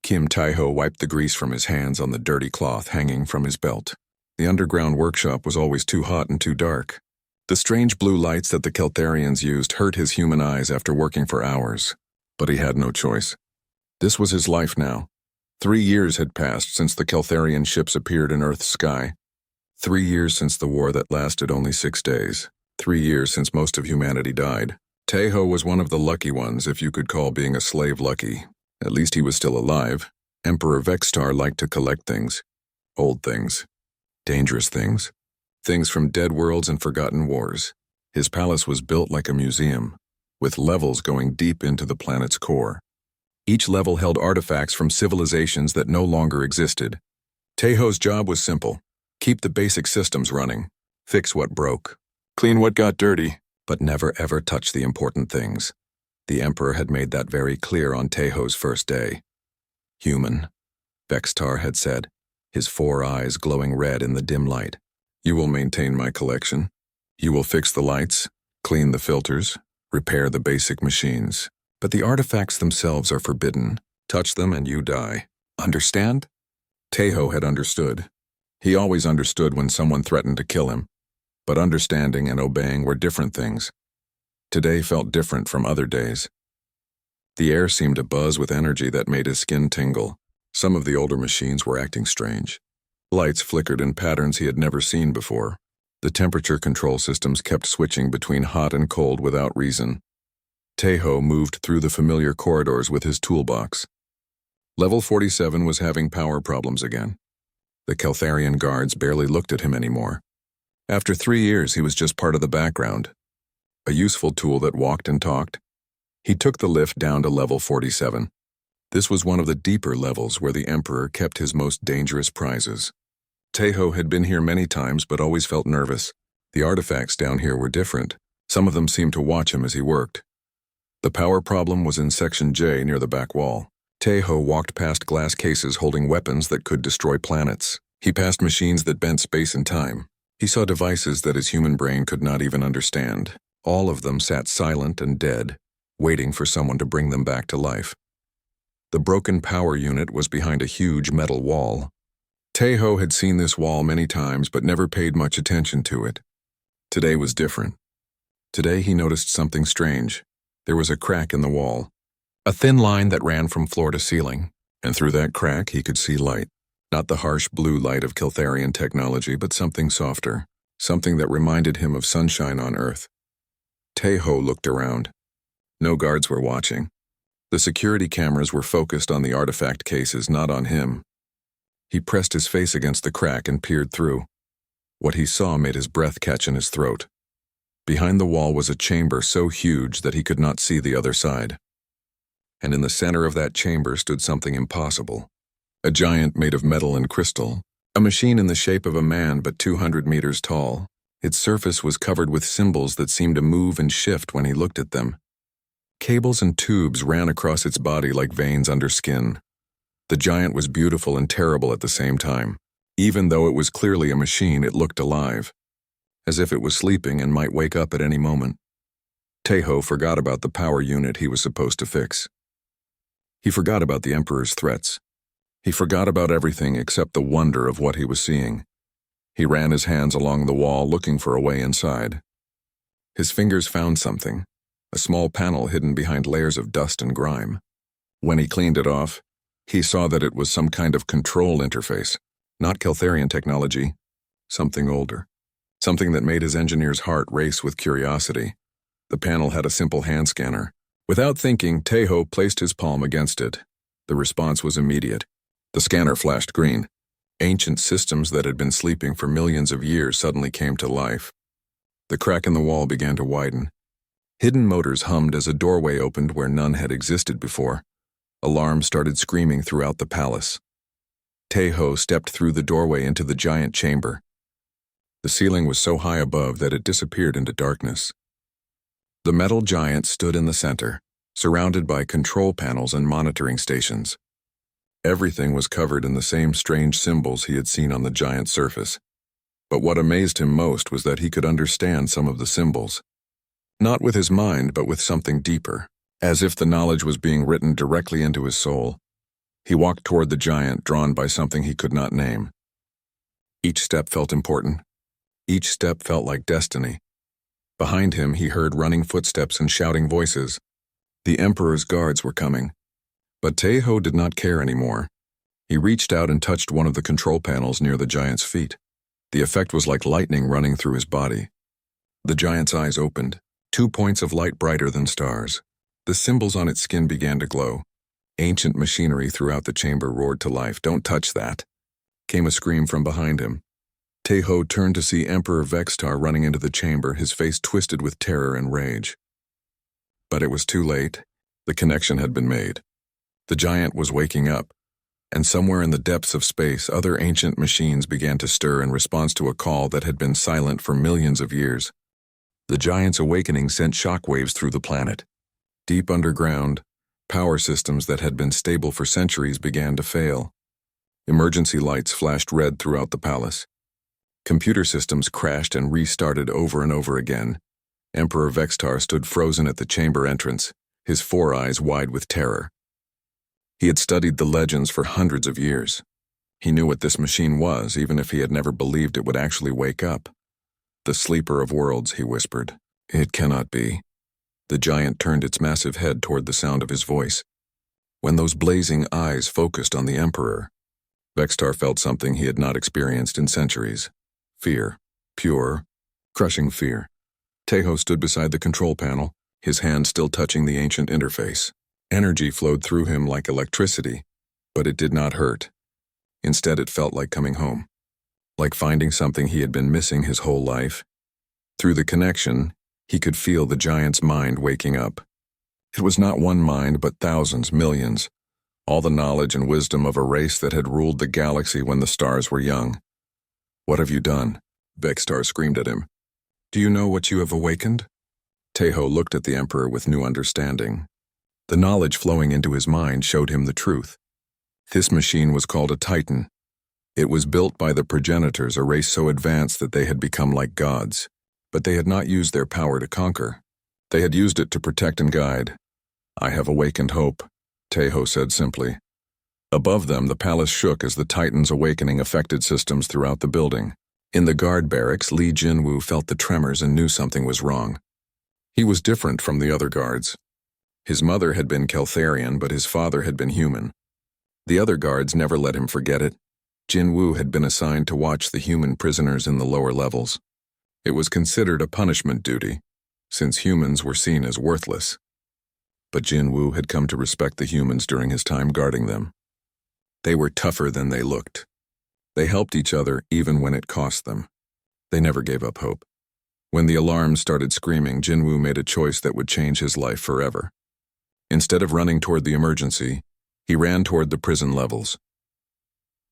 Kim Taiho wiped the grease from his hands on the dirty cloth hanging from his belt. The underground workshop was always too hot and too dark. The strange blue lights that the Keltharians used hurt his human eyes after working for hours, but he had no choice. This was his life now. 3 years had passed since the Keltharian ships appeared in Earth's sky. 3 years since the war that lasted only 6 days. 3 years since most of humanity died. Taiho was one of the lucky ones, if you could call being a slave lucky. At least he was still alive. Emperor Vextar liked to collect things. Old things. Dangerous things. Things from dead worlds and forgotten wars. His palace was built like a museum, with levels going deep into the planet's core. Each level held artifacts from civilizations that no longer existed. Taiho's job was simple. Keep the basic systems running. Fix what broke. Clean what got dirty. But never ever touch the important things. The Emperor had made that very clear on Taiho's first day. Human, Vextar had said, his 4 eyes glowing red in the dim light. You will maintain my collection. You will fix the lights, clean the filters, repair the basic machines. But the artifacts themselves are forbidden. Touch them and you die. Understand? Taiho had understood. He always understood when someone threatened to kill him. But understanding and obeying were different things. Today felt different from other days. The air seemed to buzz with energy that made his skin tingle. Some of the older machines were acting strange. Lights flickered in patterns he had never seen before. The temperature control systems kept switching between hot and cold without reason. Taiho moved through the familiar corridors with his toolbox. Level 47 was having power problems again. The Keltharian guards barely looked at him anymore. After 3 years, he was just part of the background. A useful tool that walked and talked. He took the lift down to level 47. This was one of the deeper levels where the Emperor kept his most dangerous prizes. Taiho had been here many times but always felt nervous. The artifacts down here were different. Some of them seemed to watch him as he worked. The power problem was in Section J near the back wall. Taiho walked past glass cases holding weapons that could destroy planets. He passed machines that bent space and time. He saw devices that his human brain could not even understand. All of them sat silent and dead, waiting for someone to bring them back to life. The broken power unit was behind a huge metal wall. Taiho had seen this wall many times but never paid much attention to it. Today was different. Today he noticed something strange. There was a crack in the wall. A thin line that ran from floor to ceiling, and through that crack he could see light. Not the harsh blue light of Keltharian technology, but something softer, something that reminded him of sunshine on Earth. Taiho looked around. No guards were watching. The security cameras were focused on the artifact cases, not on him. He pressed his face against the crack and peered through. What he saw made his breath catch in his throat. Behind the wall was a chamber so huge that he could not see the other side. And in the center of that chamber stood something impossible. A giant made of metal and crystal, a machine in the shape of a man but 200 meters tall. Its surface was covered with symbols that seemed to move and shift when he looked at them. Cables and tubes ran across its body like veins under skin. The giant was beautiful and terrible at the same time. Even though it was clearly a machine, it looked alive, as if it was sleeping and might wake up at any moment. Taiho forgot about the power unit he was supposed to fix. He forgot about the Emperor's threats. He forgot about everything except the wonder of what he was seeing. He ran his hands along the wall looking for a way inside. His fingers found something, a small panel hidden behind layers of dust and grime. When he cleaned it off, he saw that it was some kind of control interface, not Keltharian technology, something older, something that made his engineer's heart race with curiosity. The panel had a simple hand scanner. Without thinking, Taiho placed his palm against it. The response was immediate. The scanner flashed green. Ancient systems that had been sleeping for millions of years suddenly came to life. The crack in the wall began to widen. Hidden motors hummed as a doorway opened where none had existed before. Alarms started screaming throughout the palace. Taiho stepped through the doorway into the giant chamber. The ceiling was so high above that it disappeared into darkness. The metal giant stood in the center, surrounded by control panels and monitoring stations. Everything was covered in the same strange symbols he had seen on the giant surface. But what amazed him most was that he could understand some of the symbols. Not with his mind, but with something deeper, as if the knowledge was being written directly into his soul. He walked toward the giant, drawn by something he could not name. Each step felt important. Each step felt like destiny. Behind him, he heard running footsteps and shouting voices. The Emperor's guards were coming. But Taeho did not care anymore. He reached out and touched one of the control panels near the giant's feet. The effect was like lightning running through his body. The giant's eyes opened, 2 points of light brighter than stars. The symbols on its skin began to glow. Ancient machinery throughout the chamber roared to life. "Don't touch that," came a scream from behind him. Taeho turned to see Emperor Vextar running into the chamber, his face twisted with terror and rage. But it was too late. The connection had been made. The giant was waking up, and somewhere in the depths of space, other ancient machines began to stir in response to a call that had been silent for millions of years. The giant's awakening sent shockwaves through the planet. Deep underground, power systems that had been stable for centuries began to fail. Emergency lights flashed red throughout the palace. Computer systems crashed and restarted over and over again. Emperor Vextar stood frozen at the chamber entrance, his 4 eyes wide with terror. He had studied the legends for hundreds of years. He knew what this machine was, even if he had never believed it would actually wake up. "The sleeper of worlds," he whispered. "It cannot be." The giant turned its massive head toward the sound of his voice. When those blazing eyes focused on the Emperor, Vextar felt something he had not experienced in centuries. Fear. Pure, crushing fear. Taeho stood beside the control panel, his hand still touching the ancient interface. Energy flowed through him like electricity, but it did not hurt. Instead, it felt like coming home. Like finding something he had been missing his whole life. Through the connection, he could feel the giant's mind waking up. It was not one mind, but thousands, millions. All the knowledge and wisdom of a race that had ruled the galaxy when the stars were young. "What have you done?" Vextar screamed at him. "Do you know what you have awakened?" Taeho looked at the Emperor with new understanding. The knowledge flowing into his mind showed him the truth. This machine was called a Titan. It was built by the progenitors, a race so advanced that they had become like gods. But they had not used their power to conquer. They had used it to protect and guide. "I have awakened hope," Taeho said simply. Above them, the palace shook as the Titan's awakening affected systems throughout the building. In the guard barracks, Lee Jinwoo felt the tremors and knew something was wrong. He was different from the other guards. His mother had been Keltharian, but his father had been human. The other guards never let him forget it. Jinwoo had been assigned to watch the human prisoners in the lower levels. It was considered a punishment duty, since humans were seen as worthless. But Jinwoo had come to respect the humans during his time guarding them. They were tougher than they looked. They helped each other even when it cost them. They never gave up hope. When the alarms started screaming, Jinwoo made a choice that would change his life forever. Instead of running toward the emergency, he ran toward the prison levels.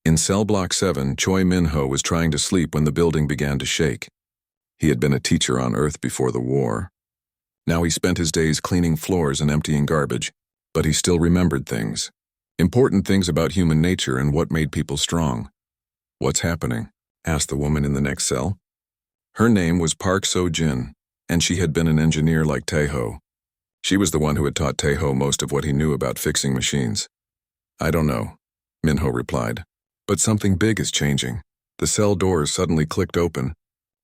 In cell block 7, Choi Min-ho was trying to sleep when the building began to shake. He had been a teacher on Earth before the war. Now he spent his days cleaning floors and emptying garbage, but he still remembered things. Important things about human nature and what made people strong. "What's happening?" asked the woman in the next cell. Her name was Park So-jin, and she had been an engineer like Taeho. She was the one who had taught Taeho most of what he knew about fixing machines. "I don't know," Min-ho replied. "But something big is changing." The cell doors suddenly clicked open.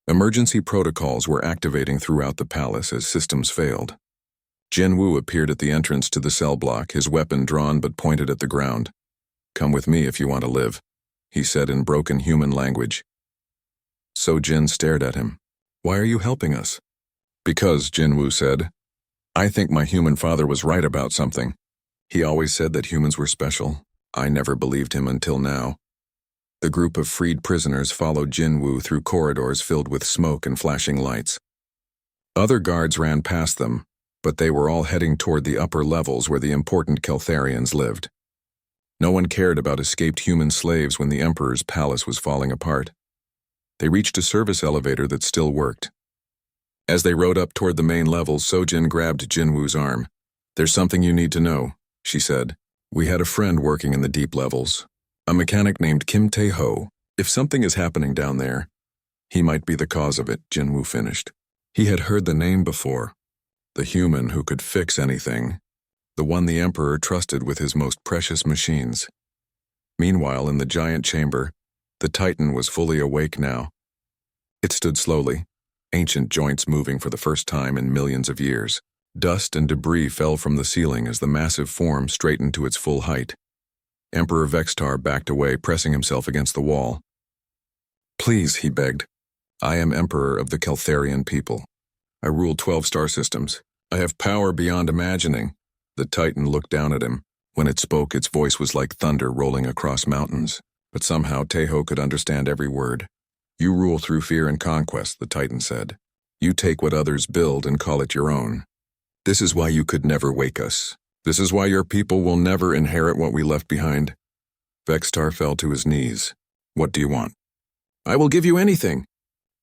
Emergency protocols were activating throughout the palace as systems failed. Jinwoo appeared at the entrance to the cell block, his weapon drawn but pointed at the ground. "Come with me if you want to live," he said in broken human language. So-jin stared at him. "Why are you helping us?" "Because," Jinwoo said, "I think my human father was right about something. He always said that humans were special. I never believed him until now." The group of freed prisoners followed Jinwoo through corridors filled with smoke and flashing lights. Other guards ran past them, but they were all heading toward the upper levels where the important Keltharians lived. No one cared about escaped human slaves when the Emperor's palace was falling apart. They reached a service elevator that still worked. As they rode up toward the main levels, So-jin grabbed Jinwoo's arm. "There's something you need to know," she said. "We had a friend working in the deep levels. A mechanic named Kim Tae-ho. If something is happening down there, he might be the cause of it," Jinwoo finished. He had heard the name before. The human who could fix anything. The one the Emperor trusted with his most precious machines. Meanwhile, in the giant chamber, the Titan was fully awake now. It stood slowly, ancient joints moving for the first time in millions of years. Dust and debris fell from the ceiling as the massive form straightened to its full height. Emperor Vextar backed away, pressing himself against the wall. "Please," he begged. "I am Emperor of the Keltharian people. I rule 12 star systems. I have power beyond imagining." The Titan looked down at him. When it spoke, its voice was like thunder rolling across mountains. But somehow Tejo could understand every word. "You rule through fear and conquest," the Titan said. "You take what others build and call it your own. This is why you could never wake us. This is why your people will never inherit what we left behind." Vextar fell to his knees. "What do you want?" "I will give you anything."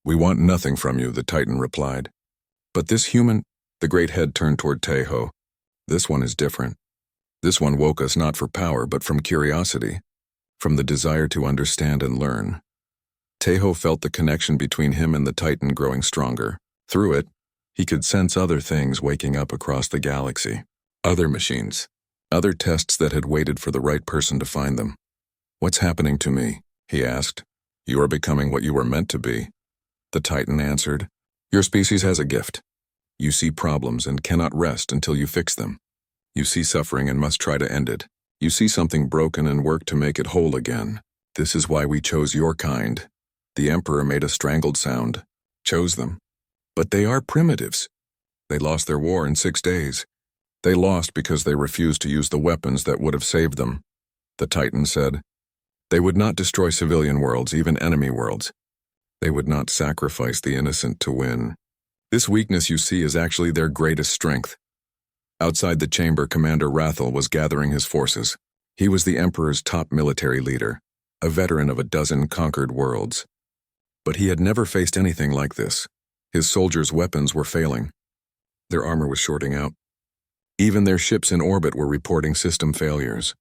"We want nothing from you," the Titan replied. "But this human—" The great head turned toward Tejo. "This one is different. This one woke us not for power, but from curiosity, from the desire to understand and learn." Tejo felt the connection between him and the Titan growing stronger. Through it, he could sense other things waking up across the galaxy. Other machines. Other tests that had waited for the right person to find them. "What's happening to me?" he asked. "You are becoming what you were meant to be." The Titan answered. "Your species has a gift. You see problems and cannot rest until you fix them. You see suffering and must try to end it. You see something broken and work to make it whole again. This is why we chose your kind." The Emperor made a strangled sound. "Chose them? But they are primitives. They lost their war in 6 days. They lost because they refused to use the weapons that would have saved them." The Titan said. "They would not destroy civilian worlds, even enemy worlds. They would not sacrifice the innocent to win. This weakness you see is actually their greatest strength." Outside the chamber, Commander Rathel was gathering his forces. He was the Emperor's top military leader, a veteran of a dozen conquered worlds. But he had never faced anything like this. His soldiers' weapons were failing. Their armor was shorting out. Even their ships in orbit were reporting system failures.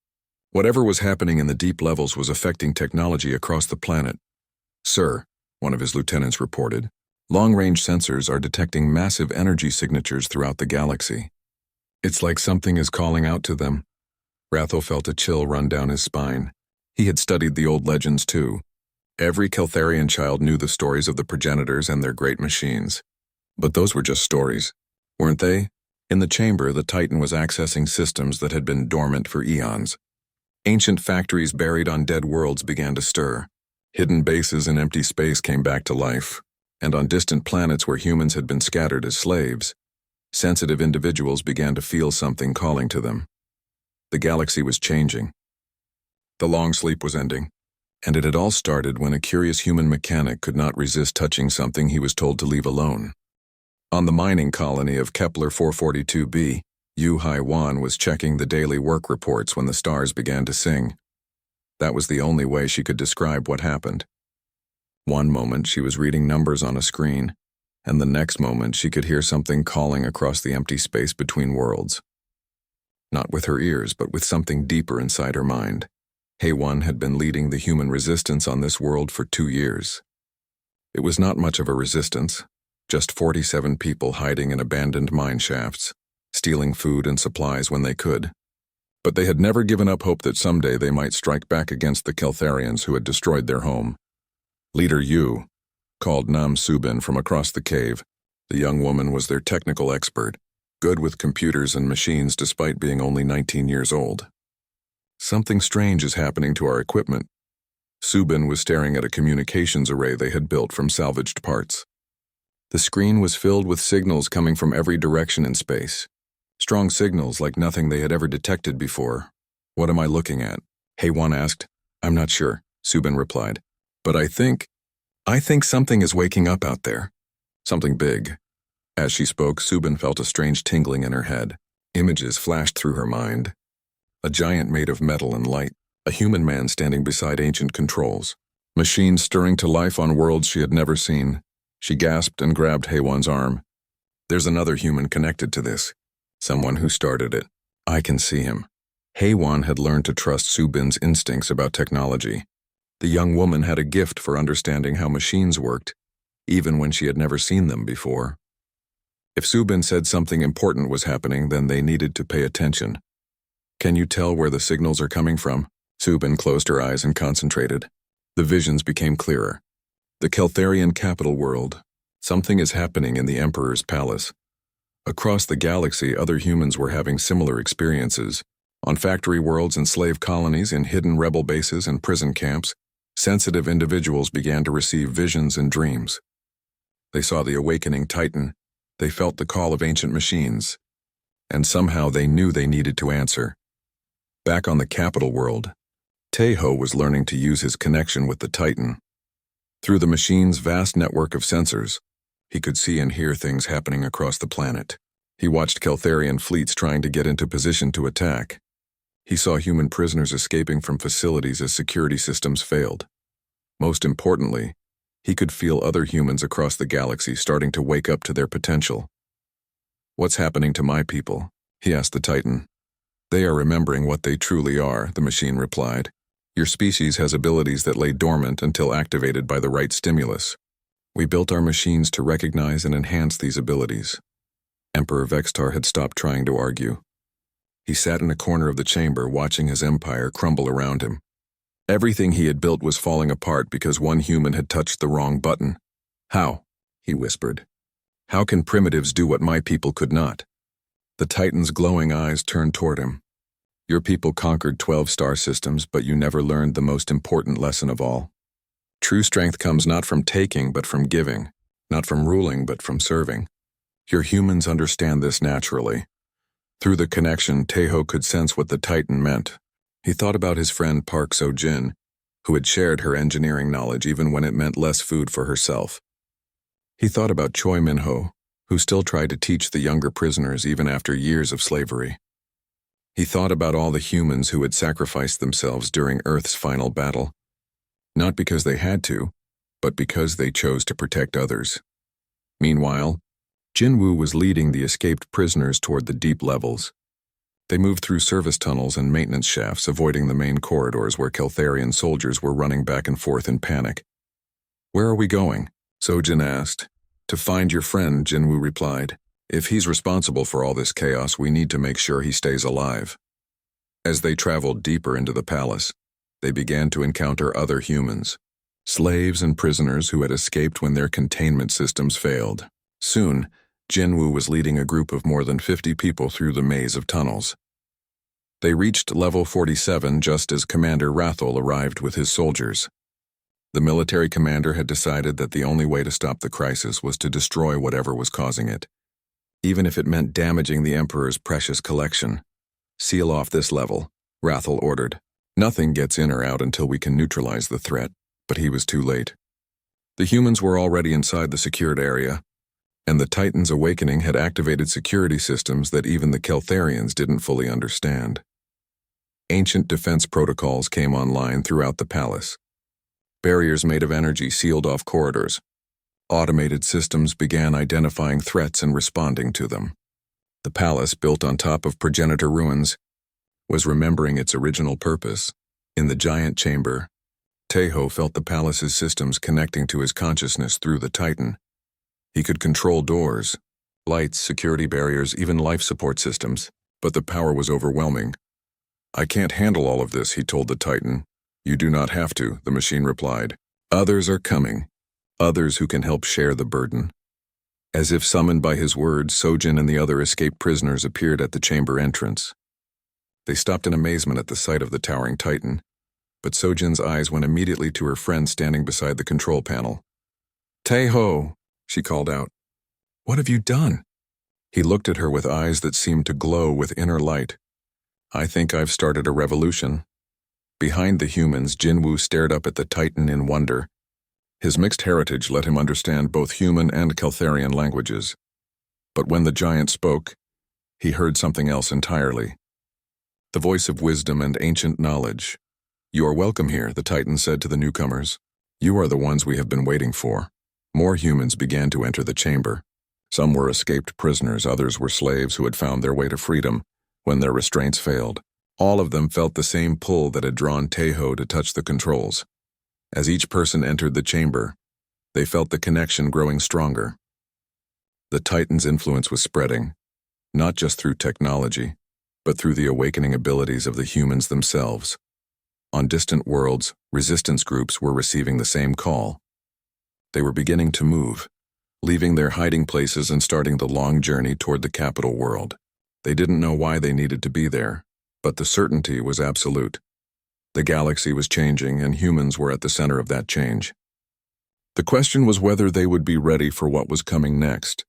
Whatever was happening in the deep levels was affecting technology across the planet. "Sir," one of his lieutenants reported, "long-range sensors are detecting massive energy signatures throughout the galaxy. It's like something is calling out to them." Rathel felt a chill run down his spine. He had studied the old legends too. Every Keltharian child knew the stories of the progenitors and their great machines. But those were just stories, weren't they? In the chamber, the Titan was accessing systems that had been dormant for eons. Ancient factories buried on dead worlds began to stir. Hidden bases in empty space came back to life. And on distant planets where humans had been scattered as slaves, sensitive individuals began to feel something calling to them. The galaxy was changing. The long sleep was ending. And it had all started when a curious human mechanic could not resist touching something he was told to leave alone. On the mining colony of Kepler 442b, HFY War was checking the daily work reports when the stars began to sing. That was the only way she could describe what happened. One moment she was reading numbers on a screen, and the next moment she could hear something calling across the empty space between worlds. Not with her ears, but with something deeper inside her mind. HFY had been leading the human resistance on this world for 2 years. It was not much of a resistance, just 47 people hiding in abandoned mine shafts, stealing food and supplies when they could. But they had never given up hope that someday they might strike back against the Keltharians who had destroyed their home. Leader Yu called Nam Subin from across the cave. The young woman was their technical expert, good with computers and machines despite being only 19 years old. "Something strange is happening to our equipment." Subin was staring at a communications array they had built from salvaged parts. The screen was filled with signals coming from every direction in space. Strong signals like nothing they had ever detected before. "What am I looking at?" HFY asked. "I'm not sure," Subin replied. "But I think something is waking up out there. Something big." As she spoke, Subin felt a strange tingling in her head. Images flashed through her mind. A giant made of metal and light. A human man standing beside ancient controls. Machines stirring to life on worlds she had never seen. She gasped and grabbed HFY's arm. "There's another human connected to this. Someone who started it. I can see him." HFY had learned to trust Subin's instincts about technology. The young woman had a gift for understanding how machines worked, even when she had never seen them before. If Subin said something important was happening, then they needed to pay attention. "Can you tell where the signals are coming from?" Subin closed her eyes and concentrated. The visions became clearer. The Keltharian capital world. Something is happening in the Emperor's palace. Across the galaxy, other humans were having similar experiences. On factory worlds and slave colonies, in hidden rebel bases and prison camps, sensitive individuals began to receive visions and dreams. They saw the awakening Titan. They felt the call of ancient machines. And somehow they knew they needed to answer. Back on the capital world, Teho was learning to use his connection with the Titan. Through the machine's vast network of sensors, he could see and hear things happening across the planet. He watched Keltharian fleets trying to get into position to attack. He saw human prisoners escaping from facilities as security systems failed. Most importantly, he could feel other humans across the galaxy starting to wake up to their potential. "What's happening to my people?" he asked the Titan. "They are remembering what they truly are," the machine replied. "Your species has abilities that lay dormant until activated by the right stimulus. We built our machines to recognize and enhance these abilities." Emperor Vextar had stopped trying to argue. He sat in a corner of the chamber watching his empire crumble around him. Everything he had built was falling apart because one human had touched the wrong button. "How?" he whispered. "How can primitives do what my people could not?" The Titan's glowing eyes turned toward him. "Your people conquered 12 star systems, but you never learned the most important lesson of all. True strength comes not from taking, but from giving, not from ruling, but from serving. Your humans understand this naturally." Through the connection, Teho could sense what the Titan meant. He thought about his friend Park So-jin, who had shared her engineering knowledge even when it meant less food for herself. He thought about Choi Min-ho, who still tried to teach the younger prisoners even after years of slavery. He thought about all the humans who had sacrificed themselves during Earth's final battle, not because they had to, but because they chose to protect others. Meanwhile, Jinwoo was leading the escaped prisoners toward the deep levels. They moved through service tunnels and maintenance shafts, avoiding the main corridors where Keltharian soldiers were running back and forth in panic. "Where are we going?" Sojin asked. "To find your friend," Jinwoo replied. "If he's responsible for all this chaos, we need to make sure he stays alive." As they traveled deeper into the palace, they began to encounter other humans, slaves and prisoners who had escaped when their containment systems failed. Soon, Jinwoo was leading a group of more than 50 people through the maze of tunnels. They reached level 47 just as Commander Rathel arrived with his soldiers. The military commander had decided that the only way to stop the crisis was to destroy whatever was causing it, even if it meant damaging the Emperor's precious collection. "Seal off this level," Rathel ordered. "Nothing gets in or out until we can neutralize the threat," but he was too late. The humans were already inside the secured area, and the Titan's awakening had activated security systems that even the Keltharians didn't fully understand. Ancient defense protocols came online throughout the palace. Barriers made of energy sealed off corridors. Automated systems began identifying threats and responding to them. The palace, built on top of progenitor ruins, was remembering its original purpose. In the giant chamber, Teho felt the palace's systems connecting to his consciousness through the Titan. He could control doors, lights, security barriers, even life support systems, but the power was overwhelming. "I can't handle all of this," he told the Titan. "You do not have to," the machine replied. "Others are coming, others who can help share the burden." As if summoned by his words, Sojin and the other escaped prisoners appeared at the chamber entrance. They stopped in amazement at the sight of the towering Titan, but Sojin's eyes went immediately to her friend standing beside the control panel. "Teho," she called out. "What have you done?" He looked at her with eyes that seemed to glow with inner light. "I think I've started a revolution." Behind the humans, Jinwoo stared up at the Titan in wonder. His mixed heritage let him understand both human and Keltharian languages. But when the giant spoke, he heard something else entirely. The voice of wisdom and ancient knowledge. "You are welcome here," the Titan said to the newcomers. "You are the ones we have been waiting for." More humans began to enter the chamber. Some were escaped prisoners, others were slaves who had found their way to freedom when their restraints failed. All of them felt the same pull that had drawn Teho to touch the controls. As each person entered the chamber, they felt the connection growing stronger. The Titan's influence was spreading, not just through technology, but through the awakening abilities of the humans themselves. On distant worlds, resistance groups were receiving the same call. They were beginning to move, leaving their hiding places and starting the long journey toward the capital world. They didn't know why they needed to be there, but the certainty was absolute. The galaxy was changing, and humans were at the center of that change. The question was whether they would be ready for what was coming next.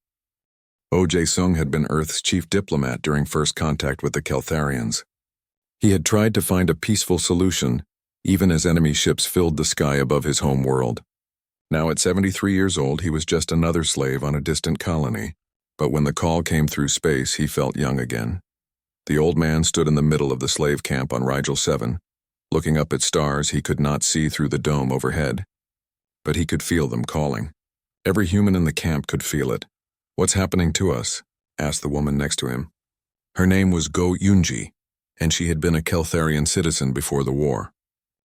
Jae-sung had been Earth's chief diplomat during first contact with the Keltharians. He had tried to find a peaceful solution, even as enemy ships filled the sky above his home world. Now at 73 years old, he was just another slave on a distant colony. But when the call came through space, he felt young again. The old man stood in the middle of the slave camp on Rigel 7. Looking up at stars he could not see through the dome overhead. But he could feel them calling. Every human in the camp could feel it. "What's happening to us?" asked the woman next to him. Her name was Go Yoonji, and she had been a Keltharian citizen before the war.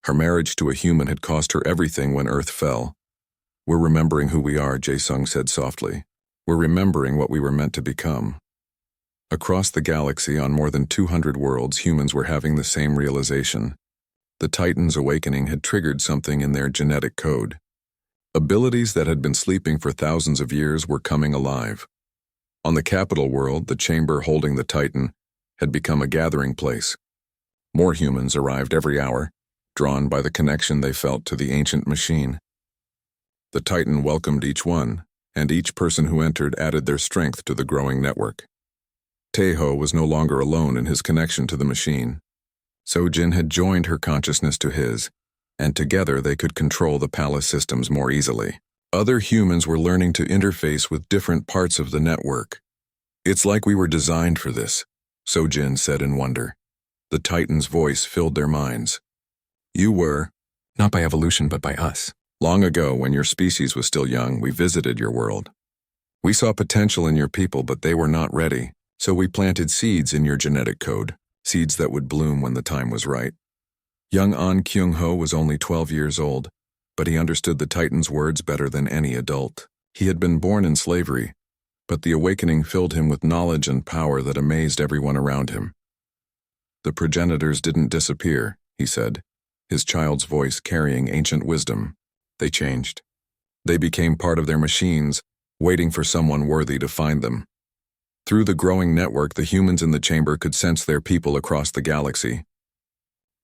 Her marriage to a human had cost her everything when Earth fell. "We're remembering who we are," Jae-sung said softly. "We're remembering what we were meant to become." Across the galaxy, on more than 200 worlds, humans were having the same realization. The Titan's awakening had triggered something in their genetic code. Abilities that had been sleeping for thousands of years were coming alive. On the capital world, the chamber holding the Titan had become a gathering place. More humans arrived every hour, drawn by the connection they felt to the ancient machine. The Titan welcomed each one, and each person who entered added their strength to the growing network. Taeho was no longer alone in his connection to the machine. Sojin had joined her consciousness to his, and together they could control the palace systems more easily. Other humans were learning to interface with different parts of the network. "It's like we were designed for this," Sojin said in wonder. The Titan's voice filled their minds. "You were, not by evolution but by us. Long ago, when your species was still young, we visited your world. We saw potential in your people, but they were not ready, so we planted seeds in your genetic code, seeds that would bloom when the time was right." Young An Kyung-ho was only 12 years old, but he understood the Titan's words better than any adult. He had been born in slavery, but the awakening filled him with knowledge and power that amazed everyone around him. "The progenitors didn't disappear," he said, his child's voice carrying ancient wisdom. "They changed. They became part of their machines, waiting for someone worthy to find them." Through the growing network, the humans in the chamber could sense their people across the galaxy.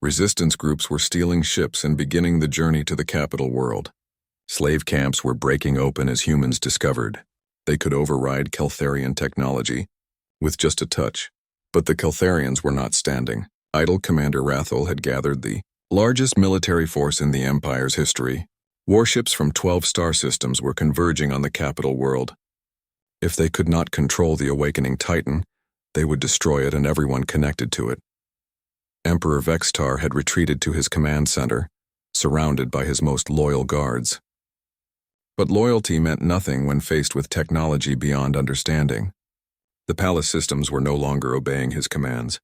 Resistance groups were stealing ships and beginning the journey to the capital world. Slave camps were breaking open as humans discovered they could override Keltharian technology with just a touch. But the Keltharians were not standing. Idle Commander Rathel had gathered the largest military force in the Empire's history. Warships from 12 star systems were converging on the capital world. If they could not control the awakening Titan, they would destroy it and everyone connected to it. Emperor Vextar had retreated to his command center, surrounded by his most loyal guards. But loyalty meant nothing when faced with technology beyond understanding. The palace systems were no longer obeying his commands.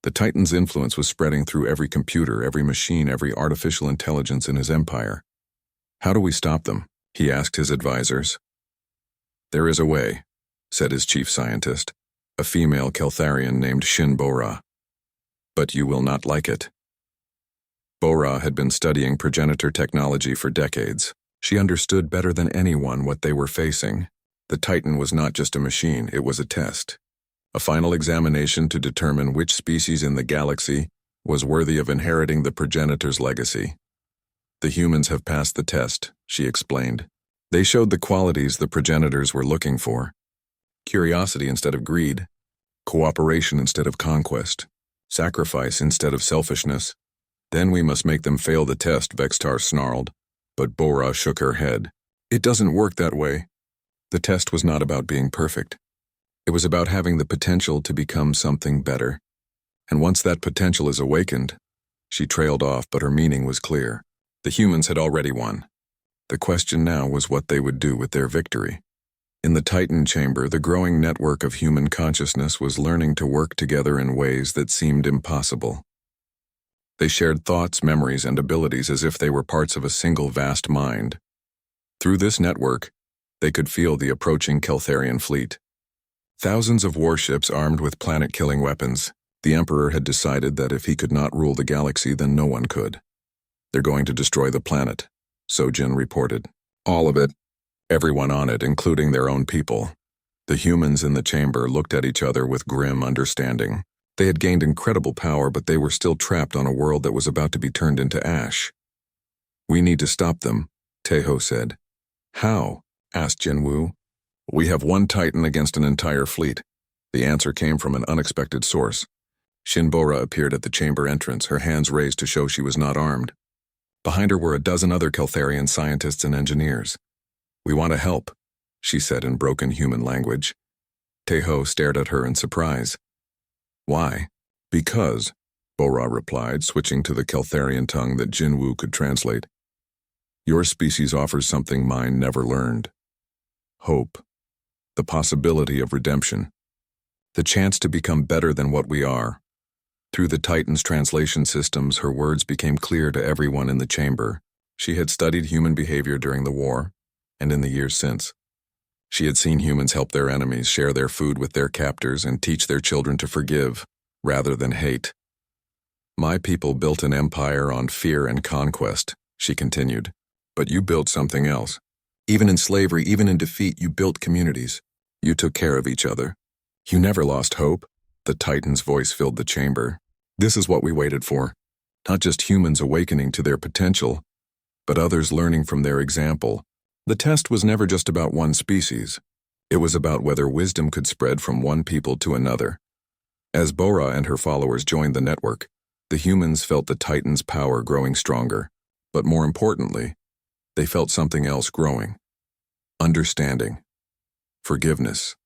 The Titan's influence was spreading through every computer, every machine, every artificial intelligence in his empire. "How do we stop them?" he asked his advisors. "There is a way," said his chief scientist, a female Keltharian named Shin Bora. "But you will not like it." Bora had been studying progenitor technology for decades. She understood better than anyone what they were facing. The Titan was not just a machine, it was a test. A final examination to determine which species in the galaxy was worthy of inheriting the progenitor's legacy. "The humans have passed the test," she explained. "They showed the qualities the progenitors were looking for. Curiosity instead of greed, cooperation instead of conquest, sacrifice instead of selfishness. Then we must make them fail the test," Vextar snarled. But Bora shook her head. "It doesn't work that way. The test was not about being perfect. It was about having the potential to become something better. And once that potential is awakened," she trailed off, but her meaning was clear. The humans had already won. The question now was what they would do with their victory. In the Titan chamber, the growing network of human consciousness was learning to work together in ways that seemed impossible. They shared thoughts, memories, and abilities as if they were parts of a single vast mind. Through this network, they could feel the approaching Keltharian fleet. Thousands of warships armed with planet-killing weapons. The Emperor had decided that if he could not rule the galaxy, then no one could. They're going to destroy the planet, Sojin reported. All of it. Everyone on it, including their own people. The humans in the chamber looked at each other with grim understanding. They had gained incredible power, but they were still trapped on a world that was about to be turned into ash. We need to stop them, Taeho said. How? Asked Jinwoo. We have one Titan against an entire fleet. The answer came from an unexpected source. Shinbora appeared at the chamber entrance, her hands raised to show she was not armed. Behind her were a dozen other Keltharian scientists and engineers. We want to help, she said in broken human language. Taeho stared at her in surprise. Why? Because, Bora replied, switching to the Keltharian tongue that Jinwoo could translate. Your species offers something mine never learned. Hope. The possibility of redemption. The chance to become better than what we are. Through the Titan's translation systems, her words became clear to everyone in the chamber. She had studied human behavior during the war, and in the years since. She had seen humans help their enemies, share their food with their captors, and teach their children to forgive, rather than hate. My people built an empire on fear and conquest, she continued. But you built something else. Even in slavery, even in defeat, you built communities. You took care of each other. You never lost hope. The Titan's voice filled the chamber. This is what we waited for. Not just humans awakening to their potential, but others learning from their example. The test was never just about one species. It was about whether wisdom could spread from one people to another. As Bora and her followers joined the network, the humans felt the Titan's power growing stronger. But more importantly, they felt something else growing. Understanding. Forgiveness.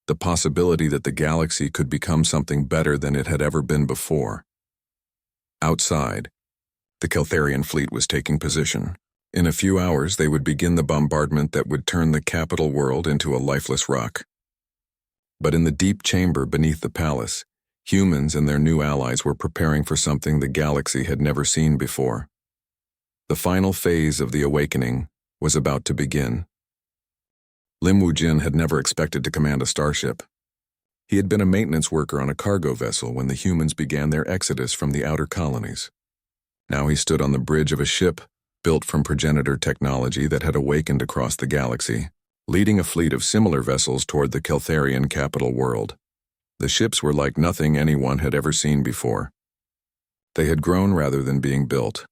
The possibility that the galaxy could become something better than it had ever been before. Outside, the Keltharian fleet was taking position. In a few hours, they would begin the bombardment that would turn the capital world into a lifeless rock. But in the deep chamber beneath the palace, humans and their new allies were preparing for something the galaxy had never seen before. The final phase of the awakening was about to begin. Lim Woo-jin had never expected to command a starship. He had been a maintenance worker on a cargo vessel when the humans began their exodus from the outer colonies. Now he stood on the bridge of a ship built from progenitor technology that had awakened across the galaxy, leading a fleet of similar vessels toward the Keltharian capital world. The ships were like nothing anyone had ever seen before. They had grown rather than being built,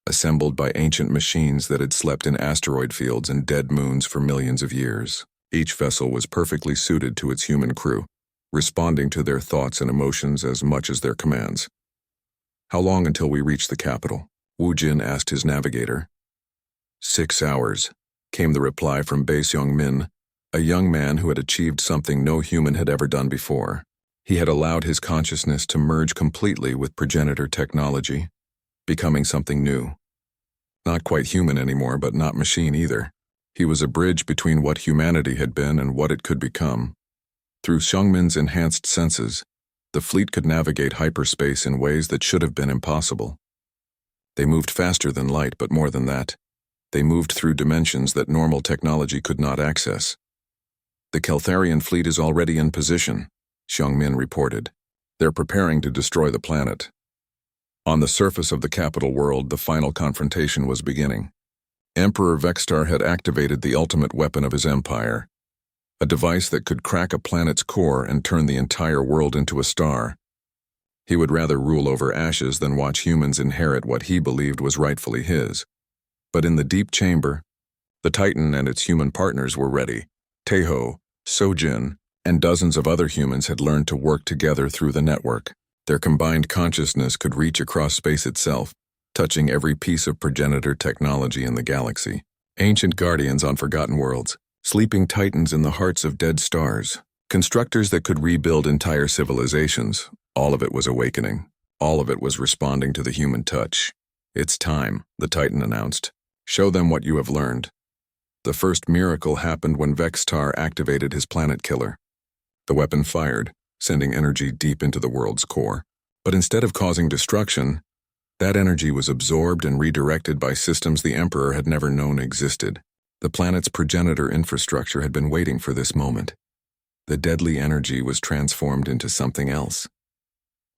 assembled by ancient machines that had slept in asteroid fields and dead moons for millions of years. Each vessel was perfectly suited to its human crew, responding to their thoughts and emotions as much as their commands. How long until we reach the capital? Woo-jin asked his navigator. 6 hours, came the reply from Bae Seong-min, a young man who had achieved something no human had ever done before. He had allowed his consciousness to merge completely with progenitor technology, becoming something new. Not quite human anymore, but not machine either. He was a bridge between what humanity had been and what it could become. Through Seong-min's enhanced senses, the fleet could navigate hyperspace in ways that should have been impossible. They moved faster than light, but more than that. They moved through dimensions that normal technology could not access. The Keltharian fleet is already in position, Seong-min reported. They're preparing to destroy the planet. On the surface of the capital world, the final confrontation was beginning. Emperor Vextar had activated the ultimate weapon of his empire, a device that could crack a planet's core and turn the entire world into a star. He would rather rule over ashes than watch humans inherit what he believed was rightfully his. But in the deep chamber, the Titan and its human partners were ready. Taeho, Sojin, and dozens of other humans had learned to work together through the network. Their combined consciousness could reach across space itself, touching every piece of progenitor technology in the galaxy. Ancient guardians on forgotten worlds, sleeping titans in the hearts of dead stars, constructors that could rebuild entire civilizations. All of it was awakening. All of it was responding to the human touch. It's time, the Titan announced. Show them what you have learned. The first miracle happened when Vextar activated his planet killer. The weapon fired, sending energy deep into the world's core. But instead of causing destruction, that energy was absorbed and redirected by systems the Emperor had never known existed. The planet's progenitor infrastructure had been waiting for this moment. The deadly energy was transformed into something else.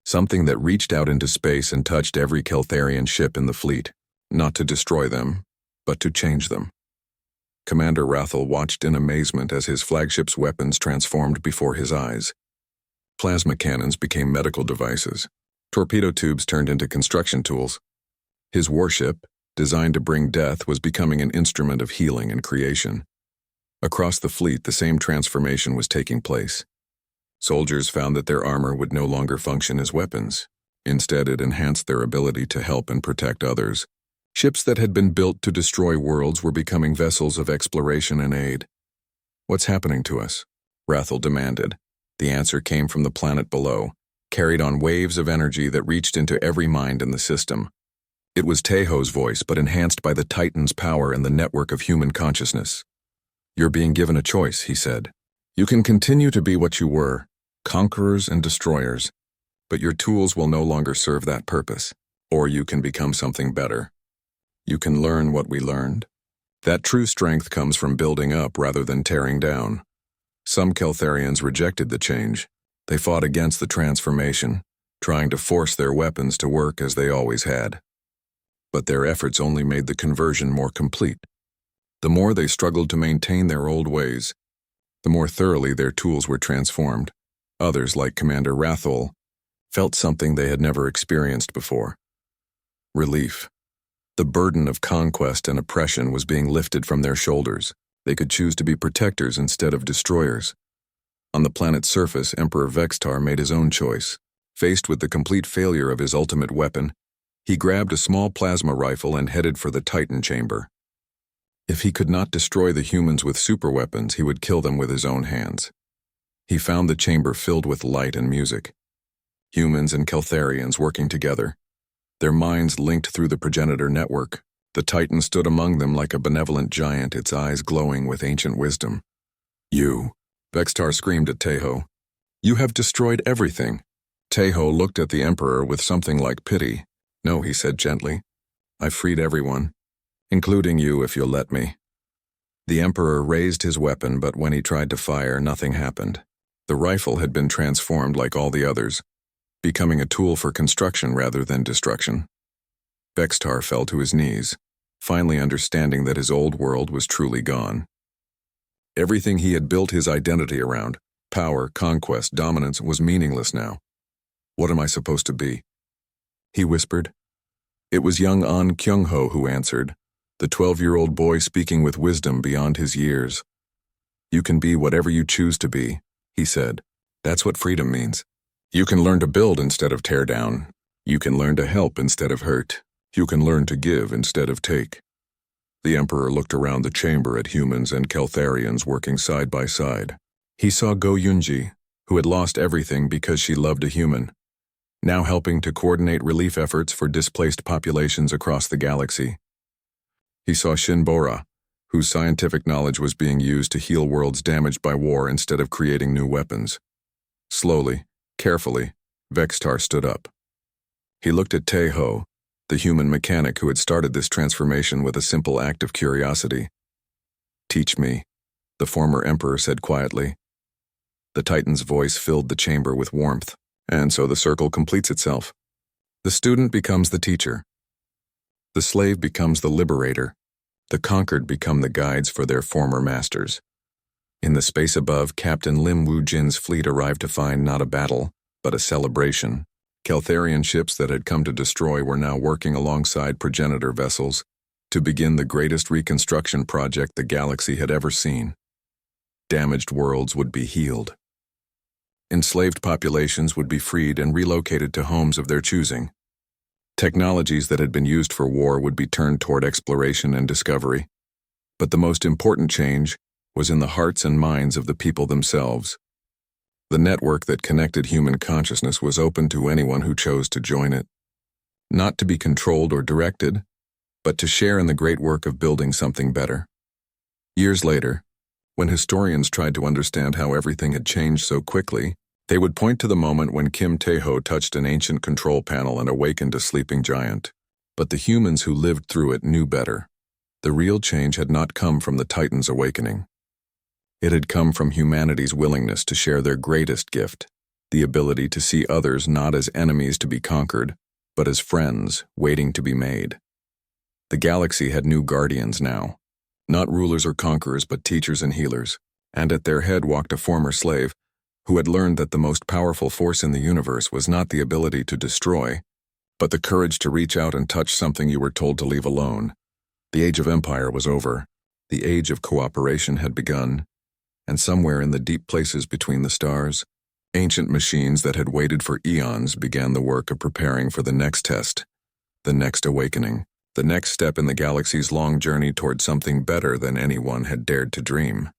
Something that reached out into space and touched every Keltharian ship in the fleet. not to destroy them, but to change them. Commander Rathel watched in amazement as his flagship's weapons transformed before his eyes. Plasma cannons became medical devices. Torpedo tubes turned into construction tools. His warship, designed to bring death, was becoming an instrument of healing and creation. Across the fleet, the same transformation was taking place. Soldiers found that their armor would no longer function as weapons. Instead, it enhanced their ability to help and protect others. Ships that had been built to destroy worlds were becoming vessels of exploration and aid. "What's happening to us?" Rathel demanded. The answer came from the planet below, carried on waves of energy that reached into every mind in the system. It was Teho's voice, but enhanced by the Titan's power and the network of human consciousness. "You're being given a choice," he said. "You can continue to be what you were, conquerors and destroyers, but your tools will no longer serve that purpose. Or you can become something better. You can learn what we learned. That true strength comes from building up rather than tearing down." Some Keltharians rejected the change. They fought against the transformation, trying to force their weapons to work as they always had. But their efforts only made the conversion more complete. The more they struggled to maintain their old ways, the more thoroughly their tools were transformed. Others, like Commander Rathel, felt something they had never experienced before. Relief. The burden of conquest and oppression was being lifted from their shoulders. They could choose to be protectors instead of destroyers. On the planet's surface, Emperor Vextar made his own choice. Faced with the complete failure of his ultimate weapon, he grabbed a small plasma rifle and headed for the Titan chamber. If he could not destroy the humans with superweapons, he would kill them with his own hands. He found the chamber filled with light and music. Humans and Keltharians working together. Their minds linked through the progenitor network. The Titan stood among them like a benevolent giant, its eyes glowing with ancient wisdom. "You," Vextar screamed at Teho. "You have destroyed everything." Teho looked at the Emperor with something like pity. "No," he said gently. "I freed everyone, including you if you'll let me." The Emperor raised his weapon, but when he tried to fire, nothing happened. The rifle had been transformed like all the others, becoming a tool for construction rather than destruction. Vextar fell to his knees, finally understanding that his old world was truly gone. Everything he had built his identity around, power, conquest, dominance, was meaningless now. "What am I supposed to be?" he whispered. It was young An Kyung-ho who answered, the 12-year-old boy speaking with wisdom beyond his years. "You can be whatever you choose to be," he said. "That's what freedom means. You can learn to build instead of tear down. You can learn to help instead of hurt. You can learn to give instead of take." The Emperor looked around the chamber at humans and Keltharians working side by side. He saw Go Yunji, who had lost everything because she loved a human, now helping to coordinate relief efforts for displaced populations across the galaxy. He saw Shin Bora, whose scientific knowledge was being used to heal worlds damaged by war instead of creating new weapons. Slowly, carefully, Vextar stood up. He looked at Teho, the human mechanic who had started this transformation with a simple act of curiosity. "Teach me," the former Emperor said quietly. The Titan's voice filled the chamber with warmth, and so the circle completes itself. The student becomes the teacher. The slave becomes the liberator. The conquered become the guides for their former masters. In the space above, Captain Lim Woo-jin's fleet arrived to find not a battle, but a celebration. Keltharian ships that had come to destroy were now working alongside progenitor vessels to begin the greatest reconstruction project the galaxy had ever seen. Damaged worlds would be healed. Enslaved populations would be freed and relocated to homes of their choosing. Technologies that had been used for war would be turned toward exploration and discovery. But the most important change was in the hearts and minds of the people themselves. The network that connected human consciousness was open to anyone who chose to join it. Not to be controlled or directed, but to share in the great work of building something better. Years later, when historians tried to understand how everything had changed so quickly, they would point to the moment when Kim Tae-ho touched an ancient control panel and awakened a sleeping giant. But the humans who lived through it knew better. The real change had not come from the Titan's awakening. It had come from humanity's willingness to share their greatest gift, the ability to see others not as enemies to be conquered, but as friends waiting to be made. The galaxy had new guardians now. Not rulers or conquerors, but teachers and healers. And at their head walked a former slave who had learned that the most powerful force in the universe was not the ability to destroy, but the courage to reach out and touch something you were told to leave alone. The age of empire was over. The age of cooperation had begun. And somewhere in the deep places between the stars, ancient machines that had waited for eons began the work of preparing for the next test, the next awakening, the next step in the galaxy's long journey toward something better than anyone had dared to dream.